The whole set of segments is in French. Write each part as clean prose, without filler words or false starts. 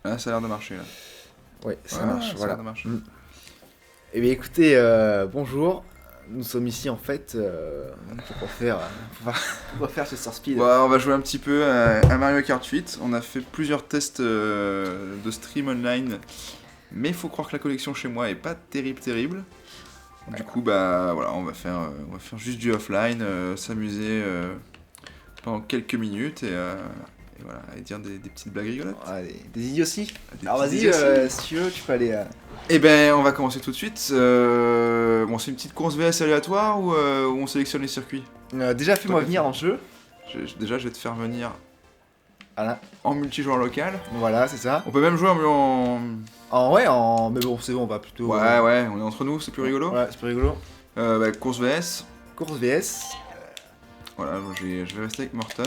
Là, ça a l'air de marcher, là. Ouais, ça Ouais, marche, ça a voilà. l'air de marcher. Eh bien écoutez, bonjour. Nous sommes ici en fait pour refaire ce Star Speed. Bon, on va jouer un petit peu à Mario Kart 8. On a fait plusieurs tests de stream online, mais il faut croire que la connexion chez moi est pas terrible. Du coup, bah voilà, on va faire juste du offline, s'amuser pendant quelques minutes et voilà, et dire des petites blagues rigolotes. Allez, des idioties. Des Alors petites vas-y, idioties. si tu veux, tu peux aller. Eh ben, on va commencer tout de suite. Bon, c'est une petite course VS aléatoire ou on sélectionne les circuits? Déjà, fais-moi Toi, venir en jeu. Déjà, je vais te faire venir Voilà, en multijoueur local. voilà, c'est ça. On peut même jouer Mais bon, c'est bon, on va plutôt. Ouais, on est entre nous, c'est plus rigolo. Ouais, c'est plus rigolo. Bah, course VS. Course VS. Voilà, moi, je vais rester avec Morton.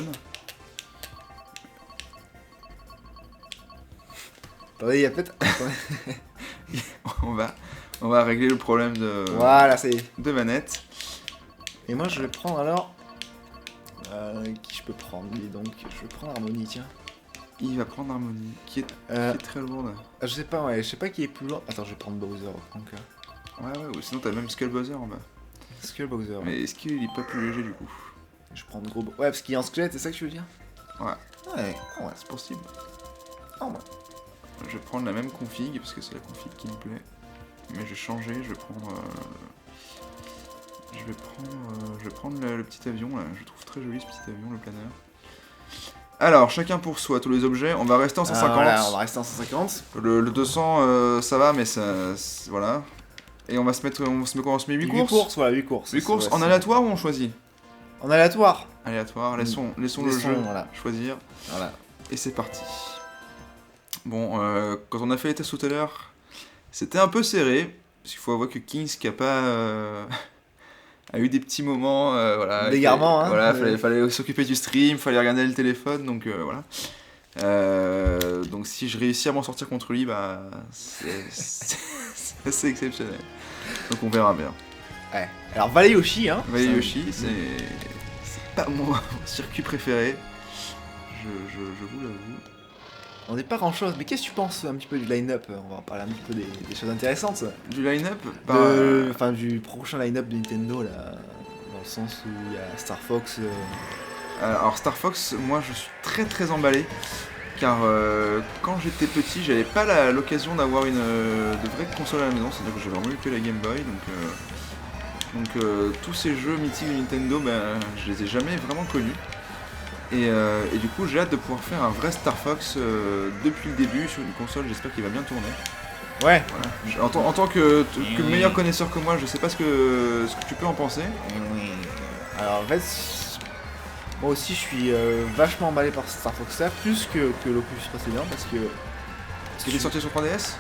Attendez, il y a peut-être. Attendez. On va régler le problème Voilà, c'est. de manette. Et moi, je vais prendre alors. Qui je peux prendre? Dis donc, je vais prendre Harmony, tiens. Il va prendre Harmony, qui Euh, est très lourde. je sais pas, ouais, je sais pas qui est plus lourd. Attends, je vais prendre Bowser, donc. Ouais, ou sinon t'as même Skull Bowser en bas. Skull Bowser. Mais est-ce qu'il est pas plus léger du coup? Je prends gros. Ouais, parce qu'il est en squelette, c'est ça que tu veux dire? Ouais, Ouais, ouais, c'est possible. oh, ouais. Je vais prendre la même config parce que c'est la config qui me plaît. Mais je vais changer, je vais prendre. Je vais prendre le petit avion là. Je trouve très joli ce petit avion, le planeur. Alors, chacun pour soi, tous les objets. On va rester en 150. Voilà, on va rester en 150. Le 200, ça va, mais voilà. Et on va se mettre quoi? On se met 8 courses. Voilà, 8 courses. 8 courses Ouais, en aléatoire ou on choisit? En aléatoire. Aléatoire, laissons le Laissons, jeu voilà. choisir. Voilà. Et c'est parti. Bon, quand on a fait les tests tout à l'heure, c'était un peu serré. Parce qu'il faut avouer que Kings qui a pas. A eu des petits moments, voilà. D'égarement, hein. Voilà, fallait s'occuper du stream, fallait regarder le téléphone, donc voilà. Donc si je réussis à m'en sortir contre lui, bah c'est assez exceptionnel. Donc on verra bien. Ouais. Alors, Valley Yoshi, hein. Valley ça- Yoshi, c'est pas mon circuit préféré. Je vous l'avoue. On n'est pas grand chose, mais qu'est-ce que tu penses un petit peu du line-up? On va parler un petit peu des choses intéressantes. Du line-up, Enfin, du prochain line-up de Nintendo, là. Dans le sens où il y a Star Fox. alors Star Fox, moi je suis très emballé. Car quand j'étais petit, j'avais pas l'occasion d'avoir de vraies consoles à la maison, c'est-à-dire que j'avais vraiment eu que la Game Boy, donc tous ces jeux mythiques de Nintendo, ben, je les ai jamais vraiment connus. Et du coup, j'ai hâte de pouvoir faire un vrai Star Fox depuis le début sur une console, j'espère qu'il va bien tourner. Ouais. Voilà. En tant que meilleur connaisseur que moi, je sais pas ce que tu peux en penser. Alors, en fait, moi aussi, je suis vachement emballé par Star Fox là, plus que l'opus précédent, parce que. Est-ce qu'il est sorti sur 3DS?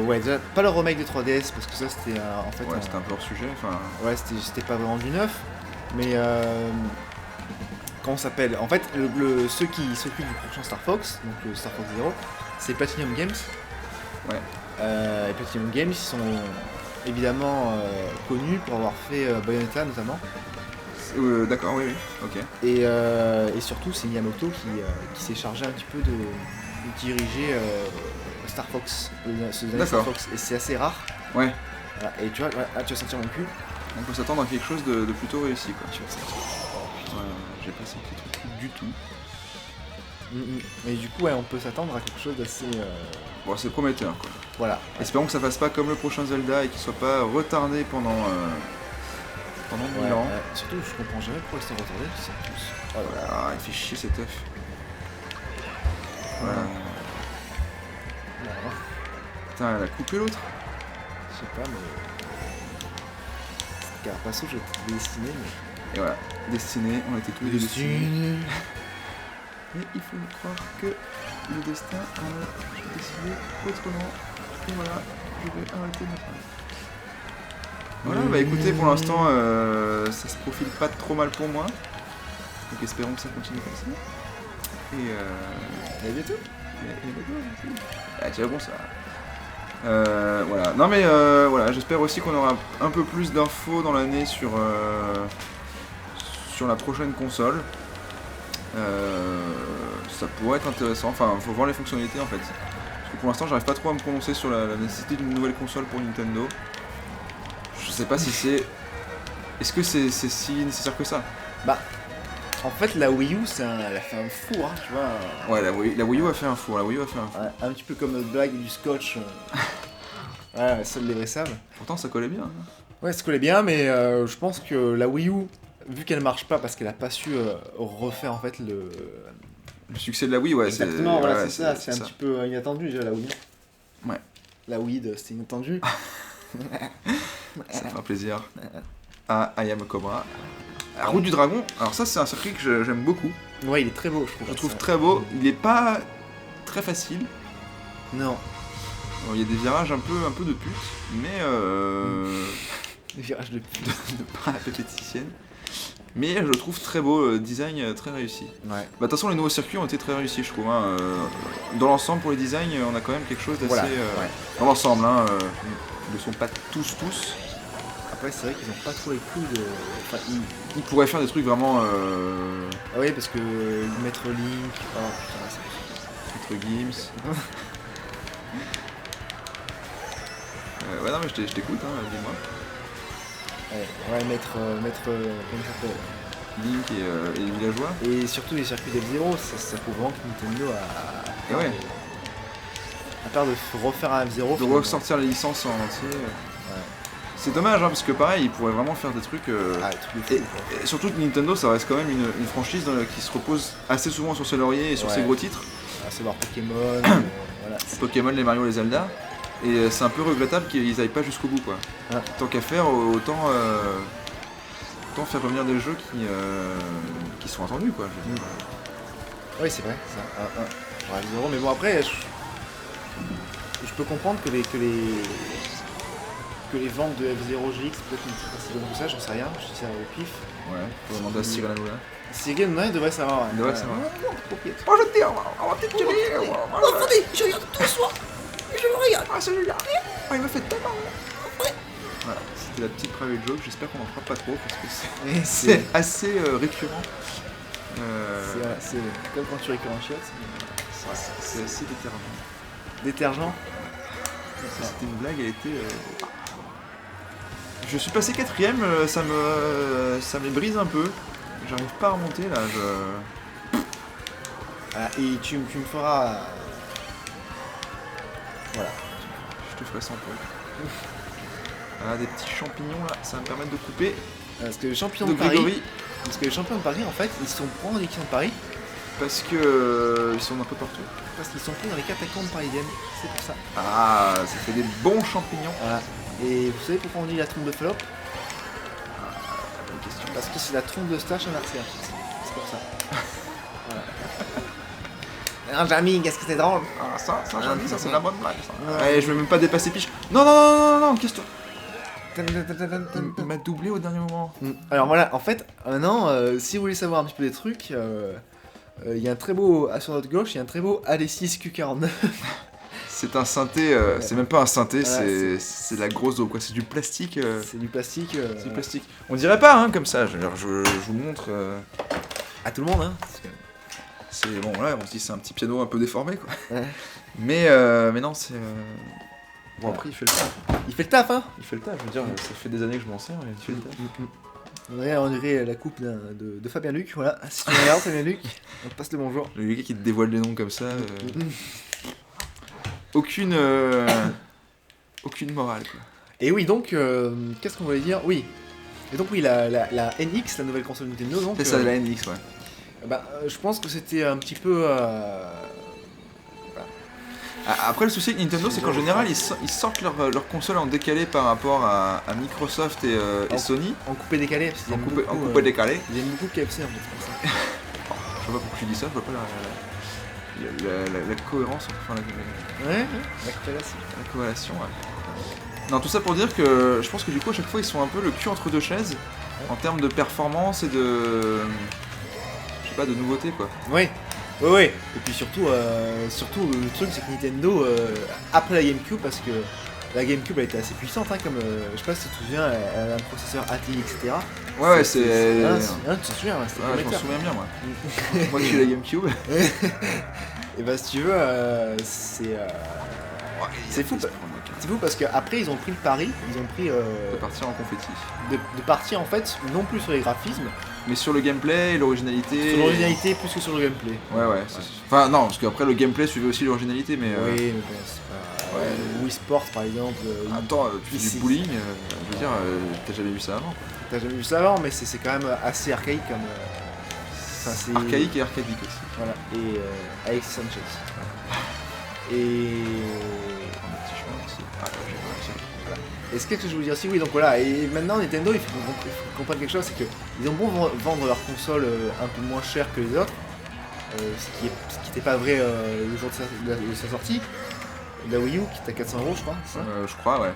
Ouais, déjà, pas le remake de 3DS, parce que ça, c'était en fait. Ouais, c'était un peu hors sujet, enfin... Ouais, c'était pas vraiment du neuf, mais comment ça s'appelle? En fait, ceux qui s'occupent du prochain Star Fox, donc le Star Fox Zero, c'est Platinum Games. Ouais. Et Platinum Games, ils sont évidemment connus pour avoir fait Bayonetta notamment. D'accord, oui, ok. Et surtout, c'est Miyamoto qui s'est chargé un petit peu de diriger Star Fox, ce dernier Star D'accord. Fox, et c'est assez rare. Ouais, Voilà. Et tu vois, là, tu vas sentir mon cul. on peut s'attendre à quelque chose de plutôt réussi, quoi. Tu vas sentir. Ouais, j'ai pas senti le truc du tout. Et du coup, ouais, on peut s'attendre à quelque chose d'assez. Bon, c'est prometteur, quoi. Voilà. Espérons que ça fasse pas comme le prochain Zelda et qu'il soit pas retardé pendant 1000 ans. Surtout, je comprends jamais pourquoi ils sont retardés, c'est tous. Oh là là. Ah, il fait chier cet œuf. Voilà. Voilà. Putain, elle a coupé l'autre. Je sais pas, mais. Carapasso, je t'ai destiné, mais. Et voilà, destiné, on était tous les deux destinés. Mais il faut croire que le destin a décidé autrement. Et voilà, je vais arrêter de travail. Voilà, bah écoutez, pour l'instant, ça se profile pas trop mal pour moi. Donc espérons que ça continue comme ça. Et À bientôt. Ah, tiens, bon ça. Voilà. Non mais voilà, j'espère aussi qu'on aura un peu plus d'infos dans l'année sur la prochaine console. ça pourrait être intéressant. Enfin, faut voir les fonctionnalités en fait. Parce que pour l'instant, j'arrive pas trop à me prononcer sur la nécessité d'une nouvelle console pour Nintendo. Je sais pas si c'est. Est-ce que c'est si nécessaire que ça? Bah, en fait, la Wii U, elle a fait un four, hein, tu vois. Ouais, la Wii U a fait un four. La Wii U a fait un four. Ouais, un petit peu comme notre blague du scotch. Ouais, seuls les vrais savent. Pourtant, ça collait bien. Hein. Ouais, ça collait bien, mais je pense que la Wii U, vu qu'elle marche pas parce qu'elle a pas su refaire en fait le succès de la Wii, ouais, exactement, voilà, ouais, c'est ça, c'est un petit peu inattendu déjà la Wii. Ouais. La Wii, c'était inattendu. Ça fait un plaisir. Ah, I am a Cobra. La Route du Dragon, alors ça c'est un circuit que j'aime beaucoup. Ouais, il est très beau, je trouve. Je le trouve très beau. Il est pas très facile. Non. Bon, il y a des virages un peu de pute, mais Des virages de pute. de pas répétitienne. Mais je le trouve très beau, design très réussi. Ouais. Bah, de toute façon, les nouveaux circuits ont été très réussis, je trouve. Hein. Dans l'ensemble, pour les designs, on a quand même quelque chose d'assez. Voilà, ouais. Dans l'ensemble, hein, ils ne sont pas tous. Après, c'est vrai qu'ils ont pas trop les couilles de. Enfin, Ils pourraient faire des trucs vraiment. Ah oui, parce que mettre Link. Oh putain, c'est. Entre Gims. Ouais, non, mais je t'écoute, hein, dis-moi. Ouais, mettre. Comment ça s'appelle Link et les villageois. Et surtout les circuits d'F-Zero, ça prouve vraiment que Nintendo a. Et ouais. À part de refaire un F-Zero. De ressortir les licences en entier. Ouais. C'est dommage, hein, parce que pareil, ils pourraient vraiment faire des trucs. Ah, des trucs de fou, quoi. Et surtout que Nintendo, ça reste quand même une franchise qui se repose assez souvent sur ses lauriers et sur ses gros titres. À savoir Pokémon, voilà. Pokémon, les Mario, les Zelda. Et c'est un peu regrettable qu'ils aillent pas jusqu'au bout, quoi. Ah. Tant qu'à faire, autant faire revenir des jeux qui sont attendus, quoi. Oui, c'est vrai, ça. Ouais, F-Zero, mais bon, après, je peux comprendre que les ventes de F-Zero GX peut-être ne sont pas si bonnes que ça, j'en sais rien, je dis ça au pif. Ouais, faut demander à Cyril Hanouna. Cyril Hanouna devrait savoir, ouais. Il devrait savoir. Oh, je te dis, on va peut-être tirer. attendez, je regarde tout le soir. Je le regarde. Ah, celui-là. Ah, il m'a fait tellement. Voilà, c'était la petite private joke, j'espère qu'on en fera pas trop parce que c'est assez récurrent. C'est comme quand tu récupères un chiotte. C'est assez déterminant. Détergent. C'était une blague, elle était. Je suis passé 4ème, ça me brise un peu. J'arrive pas à remonter là. Voilà, et tu me feras. Voilà. Je te ferai sans peu. Ah, des petits champignons là, ça va me permettre de couper. Parce que les champions de de Paris. Grégory. Parce que les champions de Paris, en fait, ils sont pris dans les champions de Paris. Parce que ils sont un peu partout. Parce qu'ils sont pris dans les catacombes parisiennes. C'est pour ça. Ah, ça fait des bons champignons. Voilà. Et vous savez pourquoi on dit la trompe de Fallope? Bonne question. Parce que c'est la trompe de Stache inversée. C'est pour ça. Voilà. Non, Jamy, qu'est-ce que c'est drôle? Ah, ça Jamy, ça c'est la bonne blague ça. Ouais. Ouais, je vais même pas dépasser Piche. Non, question. Il m'a doublé au dernier moment. Alors voilà, en fait, maintenant, si vous voulez savoir un petit peu des trucs, il y a un très beau, sur notre gauche, il y a un très beau AD6 Q49. C'est un synthé, c'est même pas un synthé, Voilà, c'est de la grosse dope quoi, c'est du plastique. C'est du plastique. C'est du plastique. On dirait pas hein, comme ça, je vous le montre. À tout le monde, hein. Parce que... C'est bon, là on se dit c'est un petit piano un peu déformé quoi. Ouais. Mais non, c'est. Bon, après il fait le taf. Il fait le taf, hein. Il fait le taf, je veux dire, ça fait des années que je m'en sers, mais il fait le taf. On dirait la coupe de Fabien Luc, voilà. Si tu regardes Fabien Luc, on te passe le bonjour. Le gars qui te dévoile les noms comme ça. Aucune morale quoi. Et oui, donc, qu'est-ce qu'on voulait dire? Oui. Et donc, oui, la NX, la nouvelle console Nintendo, donc. C'est ça, la NX, ouais. Je pense que c'était un petit peu. Après, le souci avec Nintendo, c'est qu'en général, ils sortent leur console en décalé par rapport à Microsoft et Sony. En coupé décalé, parce qu'ils En aiment coupé beaucoup, décalé. Ils aiment beaucoup KFC en fait, c'est pour ça. Je vois pas pourquoi tu dis ça, je vois pas la cohérence, enfin Ouais, la corrélation. la corrélation. Ouais. Non, tout ça pour dire que je pense que du coup, à chaque fois, ils sont un peu le cul entre deux chaises en termes de performance et de. Je sais pas, de nouveautés quoi. Oui. Oui. Et puis surtout le truc c'est que Nintendo, après la GameCube, parce que La GameCube elle était assez puissante, hein, comme je sais pas si tu te souviens, elle a un processeur ATI, etc. Ouais, c'est. Tu te souviens, c'était Ouais, je m'en prometteur. souviens bien, moi. Moi qui ai la GameCube. Et bah si tu veux, c'est fou. C'est fou parce qu'après ils ont pris le pari, ils ont pris De partir en confetti. de partir en fait non plus sur les graphismes, Mais sur le gameplay et l'originalité. sur l'originalité plus que sur le gameplay. Ouais. Enfin, non, parce qu'après le gameplay suivait aussi l'originalité, mais. Oui, mais bon, c'est pas. Ouais. Wii Sports par exemple. Attends, tu fais c'est- du bowling, je veux dire, t'as jamais vu ça avant. T'as jamais vu ça avant, mais c'est quand même assez archaïque comme. Enfin, c'est. Archaïque et arcadique aussi. Voilà. Et Alexis Sanchez. Et. Un petit chemin aussi. Ah, là, j'ai pas réussi. Et ce que je voulais dire aussi, oui, donc voilà, et maintenant Nintendo, il faut qu'on comprenne quelque chose, c'est qu'ils ont beau vendre leur console un peu moins cher que les autres, ce qui n'était pas vrai le jour de sa sortie, la Wii U qui est à 400 € je crois, c'est ça. Je crois, ouais.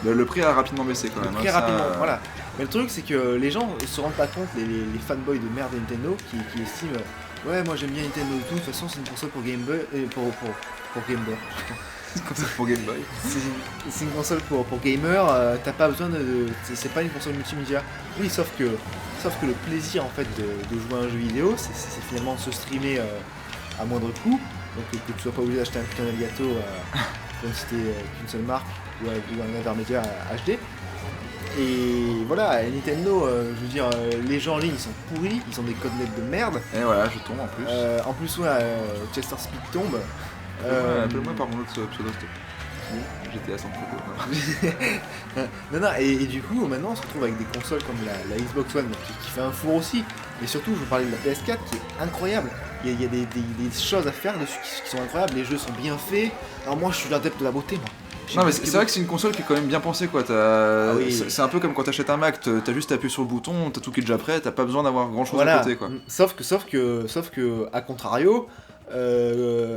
Le prix a rapidement baissé quand même. Très hein, ça, rapidement, voilà. Mais le truc c'est que les gens se rendent pas compte, les fanboys de merde de Nintendo, qui estiment, ouais moi j'aime bien Nintendo et tout, de toute façon c'est une console pour Game Boy, pour Game Boy. Comme ça pour Game Boy. C'est une console pour gamer, t'as pas besoin c'est pas une console multimédia. Oui, sauf que le plaisir en fait de jouer à un jeu vidéo, c'est finalement de se streamer à moindre coût. Donc que tu sois pas obligé d'acheter un putain d'Elgato pour ne citer qu'une seule marque ou un intermédiaire HD. Et voilà, Nintendo, je veux dire, les gens en ligne ils sont pourris, ils ont des codenettes de merde. Et voilà, je tombe en plus. En plus, ouais, Chester Speed tombe. Appelle-moi par mon autre pseudo, s'il te plaît. GTA sans photo. Non, et du coup, maintenant on se retrouve avec des consoles comme la Xbox One qui fait un four aussi. Et surtout, je vous parlais de la PS4 qui est incroyable. Il y a des choses à faire dessus qui sont incroyables. Les jeux sont bien faits. Alors, moi, je suis l'adepte de la beauté, moi. Non, mais c'est vrai que c'est une console qui est quand même bien pensée, quoi. Oui. C'est un peu comme quand t'achètes un Mac, t'as juste à appuyer sur le bouton, t'as tout qui est déjà prêt, t'as pas besoin d'avoir grand chose Voilà. à côté, quoi. Sauf que, à contrario,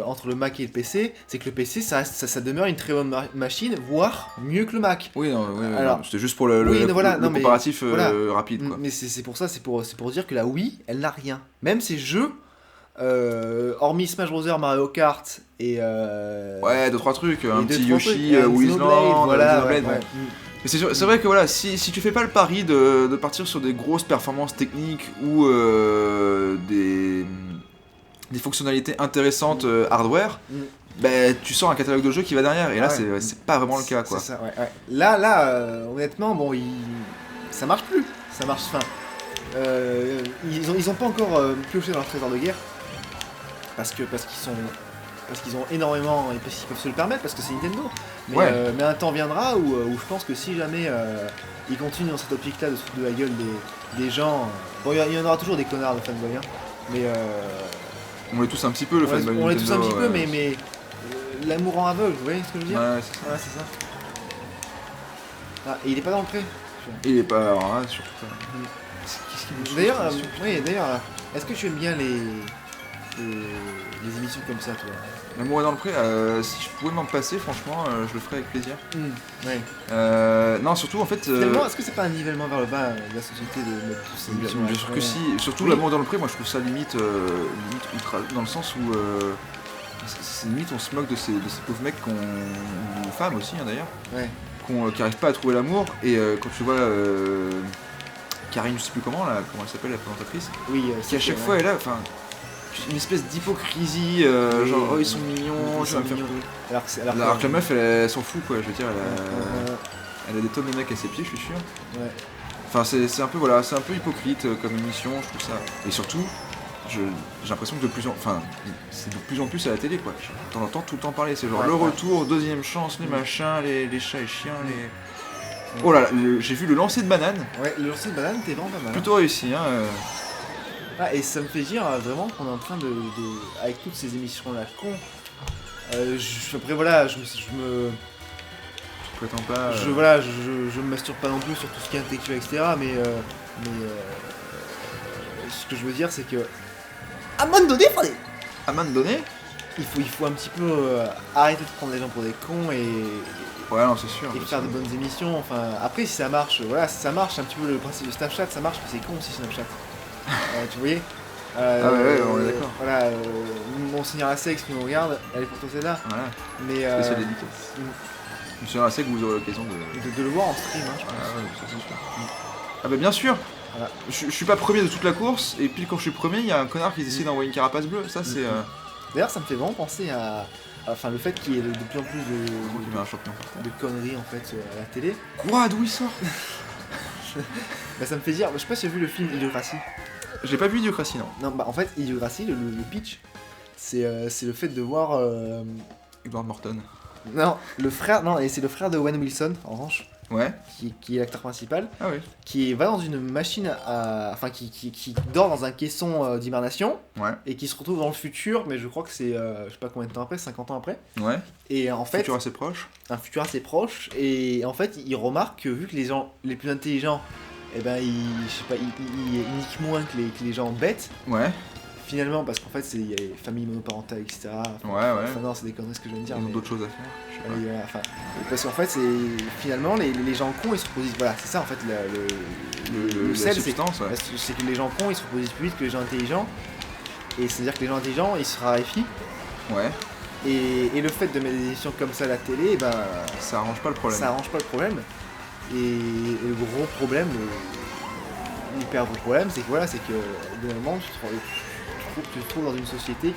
entre le Mac et le PC, c'est que le PC ça demeure une très bonne machine, voire mieux que le Mac. Oui, non, oui, Alors, c'était juste pour le mais comparatif voilà. rapide, quoi. Mais c'est pour ça, c'est pour dire que la Wii, elle n'a rien. Même ces jeux, hormis Smash Bros, Mario Kart et Ouais, 2-3 trucs, un deux, petit trois Yoshi, trucs, Wizland, voilà, Xenoblade, ouais, bon. ouais. Mais c'est vrai que voilà, si tu fais pas le pari de partir sur des grosses performances techniques ou des fonctionnalités intéressantes hardware, bah, tu sors un catalogue de jeux qui va derrière, et là c'est pas vraiment le cas, quoi. C'est ça, ouais. Là, honnêtement, bon, ça marche plus. Ça marche, enfin, ils ont pas encore pioché dans leur trésor de guerre parce qu'ils ont énormément et parce qu'ils peuvent se le permettre parce que c'est Nintendo. Mais un temps viendra où je pense que si jamais ils continuent dans cette optique-là de se foutre de la gueule des gens, bon, il y en aura toujours des connards de fanboys, hein, mais On l'est tous un petit peu, le fanboy on est tous un Nintendo, petit peu, mais l'amour en aveugle, vous voyez ce que je veux dire? Ouais, c'est ça. Ouais, c'est ça. Ah, et il est pas dans le pré. Il est pas... Alors là, surtout ça. Qu'est-ce qu'il me saoule, D'ailleurs, cette émission est-ce que tu aimes bien les émissions comme ça, toi? L'amour est dans le pré, si je pouvais m'en passer, franchement, je le ferais avec plaisir. Ouais. Non, surtout en fait... Finalement, est-ce que c'est pas un nivellement vers le bas de la société de mettre tous ces émissions bien sûr que si. Surtout Oui. l'amour dans le pré, moi je trouve ça limite ultra... Dans le sens où... c'est limite on se moque de ces pauvres mecs ou femmes aussi, hein, d'ailleurs, Ouais. qui arrivent pas à trouver l'amour, et quand tu vois Karine, je sais plus comment elle s'appelle, la présentatrice, Oui, qui à chaque fois est là, enfin, une espèce d'hypocrisie, Oui, genre oh ils oui, sont mignons, ils ça va sont me faire... mignons. Alors que la meuf elle s'en fout, quoi, je veux dire, Euh, elle a des tonnes de mecs à ses pieds, je suis sûr. ouais. Enfin c'est un peu, voilà, c'est un peu hypocrite comme émission, je trouve ça. Et surtout, j'ai l'impression que c'est de plus en plus à la télé, quoi. T'en entends tout le temps parler, c'est genre Ouais, le ouais. retour, deuxième chance, les machins, les chats et chiens, les... Oh là là, j'ai vu le lancer de banane, Ouais, le lancer de banane, t'es vraiment pas mal. plutôt réussi, hein. Ah, et ça me fait dire vraiment qu'on est en train de avec toutes ces émissions là con. Après voilà, je me Prétends pas... je me masturbe pas non plus sur tout ce qui est intellectuel, etc. Mais ce que je veux dire, c'est que à un moment donné, À main de donner. il faut un petit peu arrêter de prendre les gens pour des cons et Ouais, non, c'est sûr. faire de bonnes émissions. Enfin, après, si ça marche, voilà, si ça marche, c'est un petit peu le principe de Snapchat, ça marche, mais c'est con aussi Snapchat. Tu voyais ouais, on est d'accord. Voilà, Monseigneur Assex qui nous regarde, elle est pour toi celle-là. Voilà, Mais spécial dédicace. Je me souviens assez que vous aurez l'occasion de... de le voir en stream, hein, je pense. Ah ouais, ça c'est sûr. Ah bah bien sûr. Voilà. Je suis pas premier de toute la course, et puis quand je suis premier, il y a un connard qui essaie d'envoyer une carapace bleue. Ça c'est... D'ailleurs, ça me fait vraiment penser enfin, le fait qu'il y ait de plus en plus Il met un champion. de conneries en fait à la télé. Quoi? D'où il sort? Bah, ça me fait dire, je sais pas si tu as vu le film Idiocratie. J'ai pas vu Idiocratie, non. Non, bah en fait, Idiocratie, le pitch, c'est le fait de voir. Edward Norton. Non, et c'est le frère de Owen Wilson, en revanche, Ouais. qui est l'acteur principal, Ah oui. qui va dans une machine enfin, qui dort dans un caisson d'hibernation, Ouais. et qui se retrouve dans le futur, mais je crois que c'est, je sais pas combien de temps après, 50 ans après. Ouais. Et en fait, Futur assez proche. un futur assez proche, et en fait, il remarque que vu que les gens les plus intelligents, eh ben, je sais pas, ils niquent moins que les gens bêtes. Ouais. Finalement, parce qu'en fait, il y a les familles monoparentales, etc. Ouais, ouais. Enfin, non, c'est des conneries ce que je viens de dire. Ils ont mais- d'autres choses à faire. Je sais pas. Voilà, enfin, parce qu'en fait, finalement, les gens cons, ils se reproduisent. Voilà, c'est ça en fait le La sel, c'est substance, ouais. que les gens cons, ils se reproduisent plus vite que les gens intelligents. Et c'est-à-dire que les gens intelligents, ils se raréfient. Ouais. Et le fait de mettre des émissions comme ça à la télé, eh ben, Ça arrange pas le problème. ça arrange pas le problème. Et le gros problème, l'hyper gros problème, c'est que voilà, c'est que de moment, tu te trouves dans une société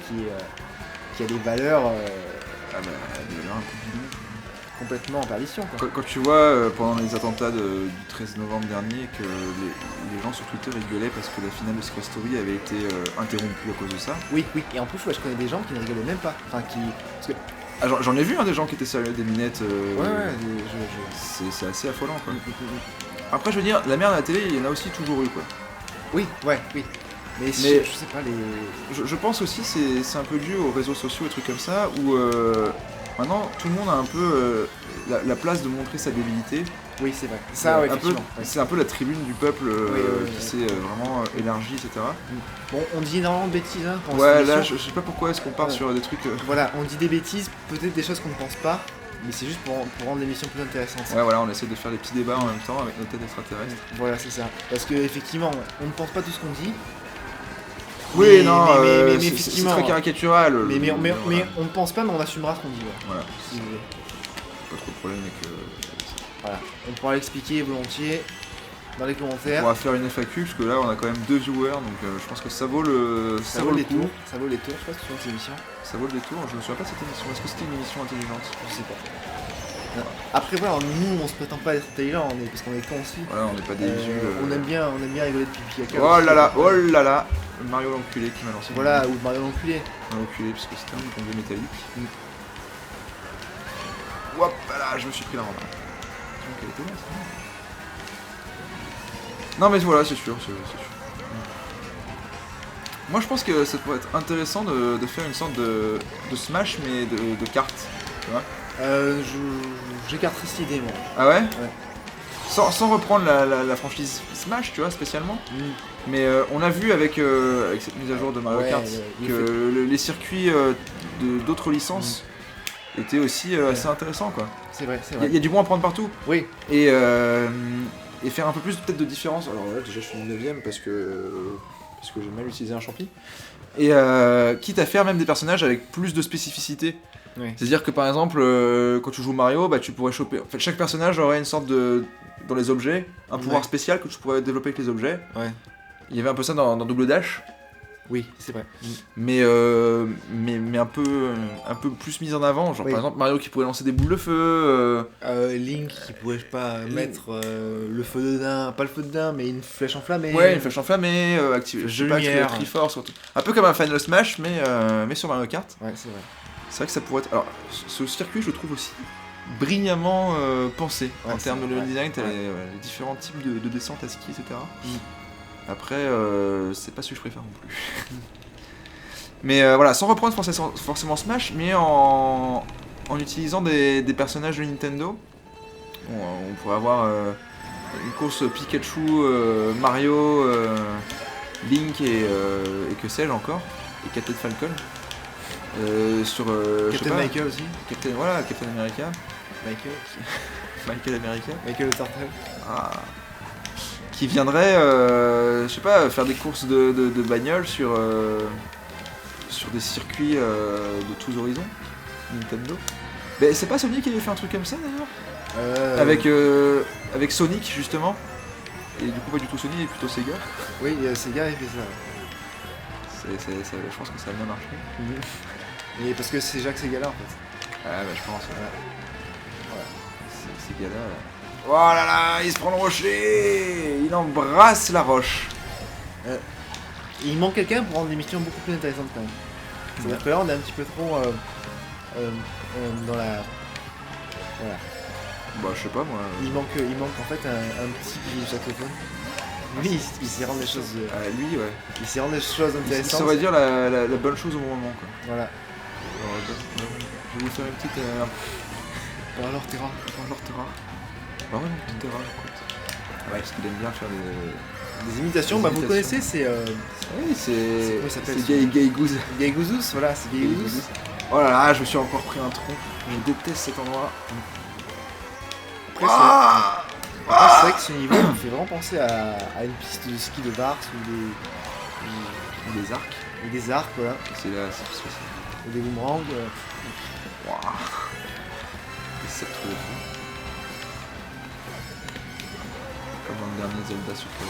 qui a des valeurs Ah bah, il y a un peu bidon. complètement en perdition. Quoi. Quand tu vois pendant les attentats du 13 novembre dernier que les gens sur Twitter rigolaient parce que la finale de Secret Story avait été interrompue à cause de ça. Oui, et en plus, ouais, je connais des gens qui ne rigolaient même pas. Enfin, parce que... Ah, j'en ai vu des gens qui étaient sérieux, des minettes. C'est assez affolant quoi. Après, je veux dire, la merde à la télé, il y en a aussi toujours eu quoi. Oui. Mais je sais pas, Je pense aussi c'est un peu dû aux réseaux sociaux et trucs comme ça où maintenant tout le monde a un peu la place de montrer sa débilité. Oui, c'est vrai. Ça, ouais, effectivement. C'est un peu la tribune du peuple Oui, qui s'est vraiment élargie, etc. Bon, on dit énormément de bêtises, hein, pendant Ouais, cette là, émission. je sais pas pourquoi est-ce qu'on part sur des trucs... Voilà, on dit des bêtises, peut-être des choses qu'on ne pense pas, mais c'est juste pour rendre l'émission plus intéressante. Ouais, voilà, on essaie de faire des petits débats en même temps avec nos têtes extraterrestres. Voilà, c'est ça. Parce que effectivement, on ne pense pas tout ce qu'on dit. Oui, mais- non, mais c'est effectivement, très caricatural. Mais voilà. on ne pense pas, mais on assumera ce qu'on dit. Ouais. Voilà, Si vous voulez. pas trop de problème avec... Voilà. On pourra l'expliquer volontiers dans les On commentaires. va faire une FAQ parce que là on a quand même 2 viewers donc je pense que ça vaut le Ça vaut les coup. tours. Ça vaut les tours. Je sais pas si tu vois cette émission. Ça vaut le détour. Je me souviens pas de cette émission. Est-ce que c'était une émission intelligente? Je sais pas. Non. Après voilà, nous on se prétend pas être intelligent, parce qu'on est cons aussi. Voilà, on n'est pas des vieux. On aime bien rigoler de pipi caca. Oh aussi. là là, Mario l'enculé qui m'a lancé. Voilà, ou Mario l'enculé. L'enculé parce que c'était un tombé métallique. Hop là, je me suis pris la rampe. Elle était là, ça. Non mais voilà, c'est sûr. Moi je pense que ça pourrait être intéressant de faire une sorte de Smash mais de cartes, tu vois. J'écarterai cette idée moi. Ah ouais? Ouais. Sans reprendre la franchise Smash, tu vois, spécialement. Mais on a vu avec cette mise à jour de Mario Ouais, Kart que les circuits d'autres licences étaient aussi assez intéressants, quoi. C'est vrai. Il y a du bon à prendre partout. Oui. Et faire un peu plus peut-être de différence. Alors là, déjà, je suis 9ème parce que j'ai mal utilisé un champi. Et quitte à faire même des personnages avec plus de spécificité. Oui. C'est-à-dire que par exemple, quand tu joues Mario, bah, tu pourrais choper. En fait, chaque personnage aurait une sorte de. Dans les objets, un pouvoir spécial que tu pourrais développer avec les objets. Ouais. Il y avait un peu ça dans Double Dash. Oui, c'est vrai. Mais un peu plus mis en avant, genre Oui. par exemple Mario qui pouvait lancer des boules de feu, Link qui pourrait pas mettre le feu de daim, pas le feu de daim, mais une flèche enflammée. ouais, une flèche enflammée, activer Jeu je sais pas, activer la lumière. Triforce, surtout. Un peu comme un Final Smash mais sur Mario Kart. Ouais, c'est vrai. C'est vrai que ça pourrait être. Alors ce circuit je le trouve aussi brillamment pensé Ouais, en termes de c'est level vrai. design, t'as Ouais. les différents types de descentes à ski, etc. Après, c'est pas celui que je préfère non plus. Mais voilà, sans reprendre forcément Smash, mais en utilisant des personnages de Nintendo. On pourrait avoir une course Pikachu, Mario, Link et que sais-je encore, et Captain Falcon. Sur je sais Captain pas, Michael aussi. Captain America. Michael America. Michael le Turtle. Ah. Qui viendrait, je sais pas, faire des courses de bagnole sur des circuits de tous horizons, Nintendo. Mais c'est pas Sony qui avait fait un truc comme ça d'ailleurs avec Sonic justement. Et du coup pas du tout Sony, mais plutôt Sega. Oui, Sega il fait ça. Je pense que ça a bien marché. Et parce que c'est Jacques Sega là en fait. Ah bah je pense. Voilà. Sega là. Oh là là, il se prend le rocher. Il embrasse la roche. Il manque quelqu'un pour rendre l'émission beaucoup plus intéressante quand même. C'est-à-dire que là on est un petit peu trop dans la... Voilà. Bah je sais pas moi. Il manque en fait un petit qui joue du saxophone. Lui il sait rendre les choses... lui ouais. Il sait rendre les choses intéressantes. Il saurait dire la bonne chose au bon moment quoi. Voilà. Alors, je vais vous faire une petite... alors Terra. Bah ouais mon petit Terra écoute. Ouais parce qu'il aime bien faire des imitations, bah vous connaissez, c'est... Oui c'est... Comment ça s'appelle C'est Gay Goose. Gay Gouzous, voilà, c'est Gay Gouzous. Oh là là, je me suis encore pris un tronc. Je déteste cet endroit. Après, c'est vrai que ce niveau me fait vraiment penser à une piste de ski de Vars ou des arcs. Ou des arcs, voilà. C'est là, c'est spécial. Ou des boomerangs. Waouh. Des sceptres de fou. Comme dans le dernier Zelda Super.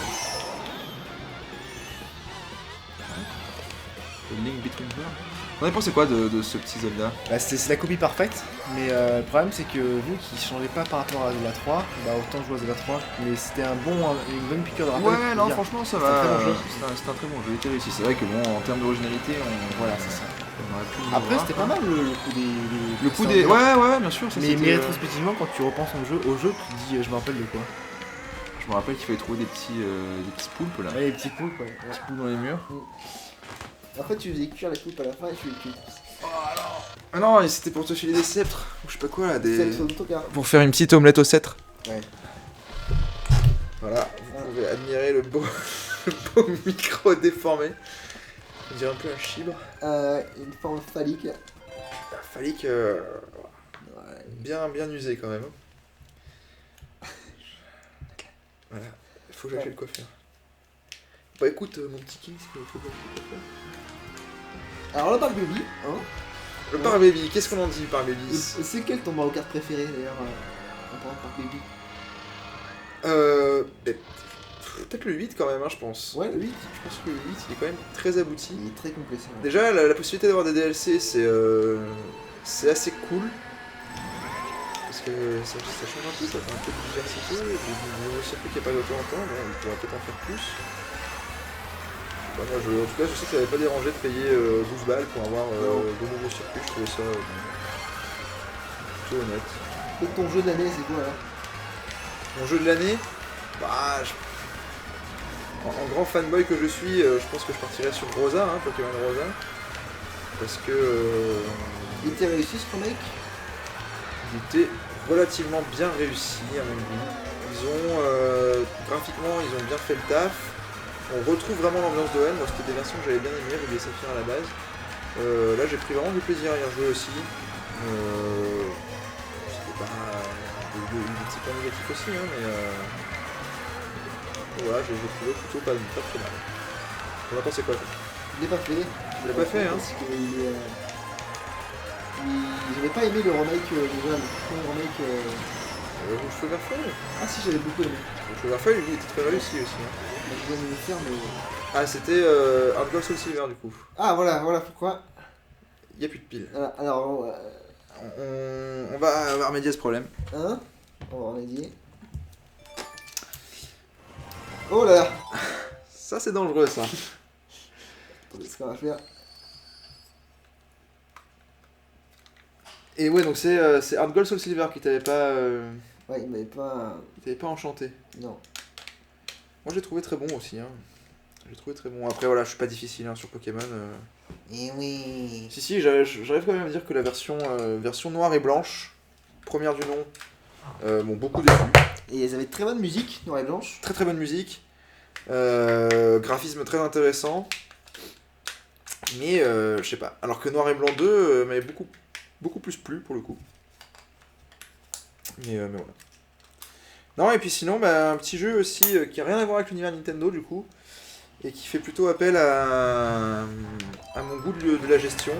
Le Link Between Worlds. Vous en avez pensé quoi de ce petit Zelda? Bah, c'est la copie parfaite, mais le problème c'est que vous qui changez pas par rapport à Zelda 3, bah autant jouer à Zelda 3, mais c'était une bonne piqûre de rappel. Ouais, non, franchement ça va. C'est un très bon jeu. C'est un très bon jeu, il était réussi. C'est vrai que bon, en termes d'originalité, voilà, c'est ça. on aurait pu Après, c'était pas mal le coup des. Le coup des. Ouais, bien sûr. Ça, mais rétrospectivement, quand tu repenses au jeu, tu te dis, je me rappelle de quoi. Je me rappelle qu'il fallait trouver des petits poulpes là. Ouais, les petits poulpes, ouais. Des petits poulpes dans les murs. Après, tu faisais cuire les poulpes à la fin et tu les cuis. Oh non. Ah non, c'était pour te filer des sceptres. Ou je sais pas quoi là, des. Sceptres, pour faire une petite omelette au cètre. Ouais. Voilà, vous pouvez admirer le beau micro déformé. On dirait un peu un chibre. Une forme phallique. Phallique, bien usé quand même. Voilà, il faut que j'achète le coiffeur. Bah écoute, mon petit king, c'est qu'il faut que j'achète le coiffeur. Alors le Parc Baby, hein. Le Parc Baby, qu'est-ce qu'on en dit Parc Baby? C'est quel ton Mario Kart préféré d'ailleurs en parlant de Parc Baby? Peut-être le 8 quand même, hein, je pense. Ouais, le 8. Je pense que le 8 il est quand même très abouti. Il est très complet ça. Déjà, la possibilité d'avoir des DLC, c'est assez cool. Parce que ça change un peu, ça fait un peu de diversité. Des nouveaux circuits qui n'y a pas de longtemps, bon, on pourrait peut-être en faire plus. Bah, moi, en tout cas, je sais que ça n'avait pas dérangé de payer 12 balles pour avoir de nouveaux circuits. Je trouvais ça plutôt honnête. Et ton jeu de l'année, c'est quoi là? Mon jeu de l'année, bah, en grand fanboy que je suis, je pense que je partirais sur Rosa, hein, Pokémon Rosa. Parce que... il était réussi ce remake? Il était relativement bien réussi à mon goût. Ils ont, graphiquement, ils ont bien fait le taf. On retrouve vraiment l'ambiance de N. Moi, c'était des versions que j'avais bien aimées, Ruby et Saphir à la base. Là, j'ai pris vraiment du plaisir à y rejouer aussi. C'était pas des petits points négatifs aussi, hein, mais voilà, j'ai trouvé plutôt pas très mal. On a pensé quoi? Je l'ai pas fait. Je l'ai pas fait, hein. Parce que j'avais pas aimé le remake déjà, le premier remake. Rouge Feu Vert Feu. Ah si, j'avais beaucoup aimé. Rouge Feu Vert Feu, lui, il était très réussi aussi. Hein. Je viens de le faire, mais. Ah, c'était Hard Gold Soul Silver du coup. Ah voilà pourquoi. Il n'y a plus de piles. Alors, on va remédier à ce problème. Hein? On va remédier. Oh là là. Ça c'est dangereux ça. Attendez, ce qu'on va faire. Et ouais, donc c'est Hard Gold Soul Silver qui t'avait pas... Ouais, il m'avait pas... Il t'avait pas enchanté. Non. Moi j'ai trouvé très bon aussi. Hein. J'ai trouvé très bon. Après voilà, je suis pas difficile hein, sur Pokémon. Eh oui. Si, j'arrive quand même à dire que la version noire et blanche, première du nom, m'ont beaucoup déçu. Et elles avaient de très bonne musique, noire et blanche. Très bonne musique. Graphisme très intéressant. Mais je sais pas. Alors que Noir et Blanc 2 m'avait beaucoup plus plu pour le coup. Mais voilà. Non, et puis sinon, bah, un petit jeu aussi qui a rien à voir avec l'univers Nintendo du coup. Et qui fait plutôt appel à mon goût de la gestion.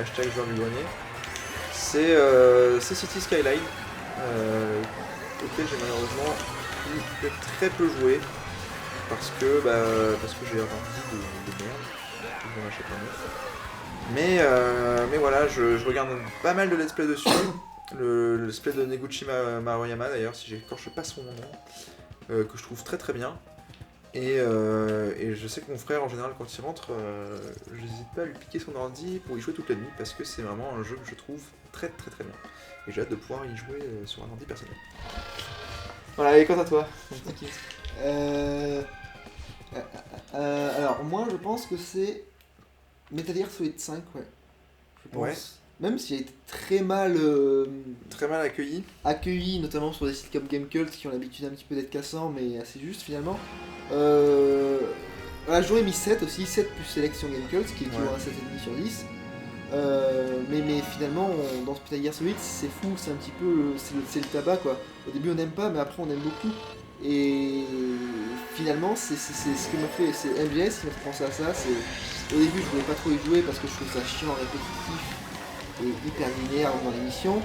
Hashtag joueur du grenier. C'est City Skyline, auquel j'ai malheureusement très peu joué, parce que j'ai un ordi de merde, je m'en achète un autre. Mais voilà, je regarde pas mal de let's play dessus. Le let's play de Neguchi Maruyama d'ailleurs, si j'écorche pas son nom, que je trouve très très bien. Et je sais que mon frère en général quand il rentre, j'hésite pas à lui piquer son ordi pour y jouer toute la nuit, parce que c'est vraiment un jeu que je trouve très très très bien. Et j'ai hâte de pouvoir y jouer sur un ordi personnel. Voilà, et quant à toi, mon petit Kid? Alors moi je pense que c'est Metal Gear Solid 5, ouais. Je pense. Ouais. Même s'il a été très mal Très mal accueilli. accueilli, notamment sur des sites comme Gamecult qui ont l'habitude un petit peu d'être cassants, mais assez juste finalement. Voilà, j'aurais mis 7 aussi, 7 plus sélection Gamecult, ce qui est toujours un 7,5 sur 10. Mais finalement, dans ce Metal Gear Solid, c'est fou, c'est un petit peu c'est le tabac quoi. Au début on n'aime pas, mais après on aime beaucoup. Et finalement, c'est ce que m'a fait, c'est MGS qui m'a fait penser à ça. Au début, je voulais pas trop y jouer parce que je trouve ça chiant, répétitif et hyper linéaire dans l'émission.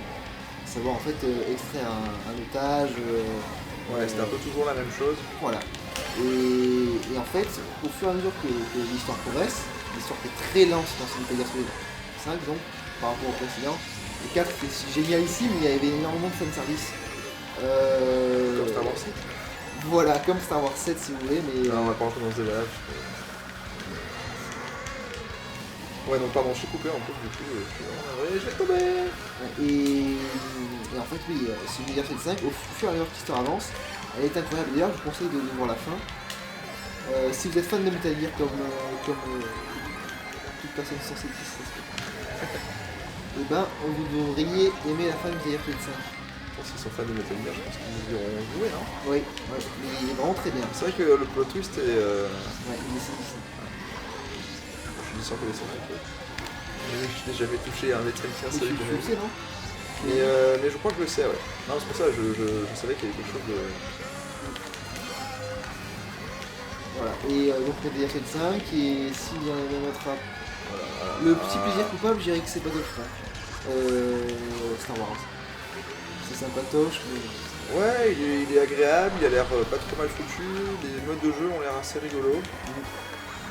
Savoir en fait extraire un otage. Ouais, c'était un peu toujours la même chose. Voilà. Et en fait, au fur et à mesure que l'histoire progresse, l'histoire qui est très lente dans ce Metal Gear Solid 5 donc, par rapport au précédent. Le 4 était génialissime, mais il y avait énormément de fanservice. Comme Star Wars 7. Voilà, comme Star Wars 7 si vous voulez, mais... On va pas rentrer dans ce débat. Ouais, donc pardon, je suis coupé en plus, du coup, je suis vraiment navré, je vais tomber. Et en fait, oui, ce Metal Gear Solid 5, au fur et à mesure que l'histoire avance, elle est incroyable. D'ailleurs, je vous conseille de voir la fin. Si vous êtes fan de Metal Gear comme toute personne censée qui se respecte, et ben, vous devriez aimer la fin de Metal Gear Solid 5. Je pense qu'ils sont fans de Metal Gear, je pense qu'ils nous diront jouer, non? Oui, ouais, mais il est vraiment très bien. C'est vrai que le plot twist est... Ouais, il est satisfait. Je dis sans connaissance un peu. Je n'ai jamais touché un mécanicien Mais solide de ma tu le vie. sais, non? Mais je crois que je le sais, ouais. Non, c'est pour ça, je savais qu'il y avait quelque chose de... Voilà, et donc Metal Gear Solid 5, et s'il y en avait un autre à... Le petit plaisir coupable, je dirais que c'est Battlefront. Star Wars. C'est sympatoche, mais... Ouais, il est agréable, il a l'air pas trop mal foutu, les modes de jeu ont l'air assez rigolos.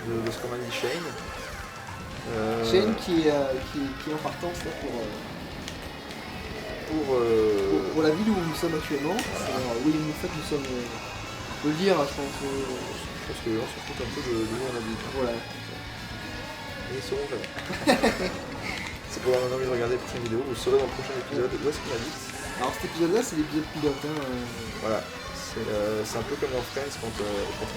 De ce qu'on m'a dit Shane. Shane qui est en partance là, pour la ville où nous sommes actuellement. Alors, oui, en fait, nous sommes... on peut le dire, je pense. Je pense que les gens se foutent un peu de où on habite. Voilà. Et ils sauront jamais. C'est pour avoir envie de regarder les prochaines vidéos, vous saurez dans le prochain épisode où est-ce qu'on habite. Alors cet épisode-là, c'est l'épisode pilote. Voilà. C'est un peu comme dans Friends quand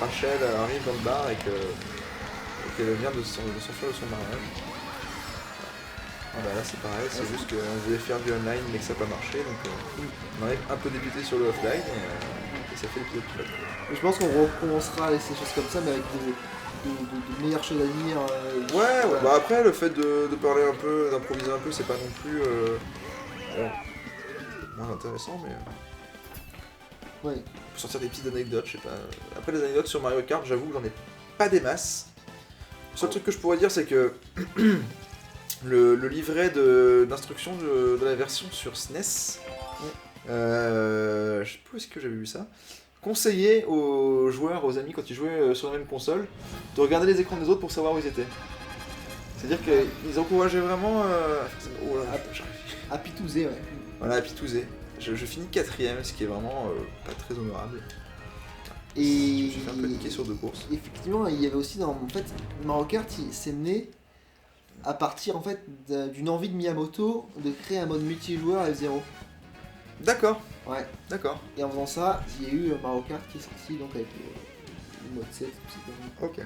Rachel arrive dans le bar et qu'elle vient de s'enfuir de son mariage. Voilà, là c'est pareil, c'est juste qu'on voulait faire du online mais que ça n'a pas marché, donc on arrive un peu débuté sur le offline et ça fait l'épisode pilote. Je pense qu'on recommencera avec ces choses comme ça, mais avec de meilleures choses à dire. Ouais, voilà. Bah après le fait de parler un peu, d'improviser un peu, c'est pas non plus moins intéressant, mais Ouais. on peut sortir des petites anecdotes, je sais pas. Après les anecdotes sur Mario Kart, j'avoue que j'en ai pas des masses. Le seul truc que je pourrais dire, c'est que le livret d'instruction de la version sur SNES, je sais plus où est-ce que j'avais vu ça, conseillait aux joueurs, aux amis, quand ils jouaient sur la même console, de regarder les écrans des autres pour savoir où ils étaient. C'est-à-dire qu'ils encourageaient vraiment... À pitouzer, ouais. Voilà, à pitouzer. Je finis 4ème, ce qui est vraiment pas très honorable. Et Je me suis fait un peu niquer sur 2 courses. effectivement, il y avait aussi en fait, Mario Kart, c'est né à partir en fait d'une envie de Miyamoto de créer un mode multijoueur F0. D'accord, Ouais. d'accord. Et en faisant ça, il y a eu Mario Kart qui est sorti donc avec le mode 7, etc. Ok.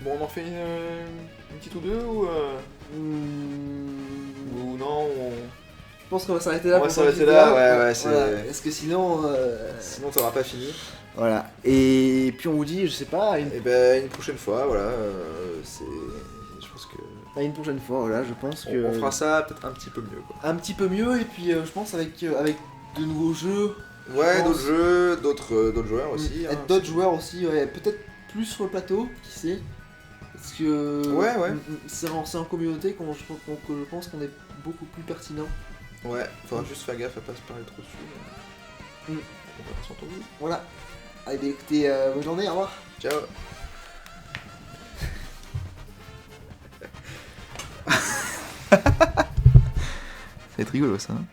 Bon, on en fait une petite ou deux ou non Je pense qu'on va s'arrêter là. On va pour s'arrêter cette là, vidéo. ouais, c'est... Voilà. Parce que sinon... Sinon t'auras pas fini. Voilà. Et puis on vous dit, je sais pas, Et ben une prochaine fois, voilà, je pense que... à une prochaine fois, voilà, je pense que... On fera ça peut-être un petit peu mieux, quoi. Un petit peu mieux, et puis je pense avec de nouveaux jeux. Ouais, pense. d'autres jeux, d'autres joueurs aussi. D'autres joueurs aussi, ouais, peut-être plus sur le plateau, qui sait. Parce que Ouais, ouais. c'est en communauté que je pense qu'on est beaucoup plus pertinent. Ouais, faudra juste faire gaffe à pas se parler trop dessus. Mm. On va s'entendre. Voilà. Allez, bah, écoutez, bonne journée, au revoir. Ciao. Ça va être rigolo ça. Hein.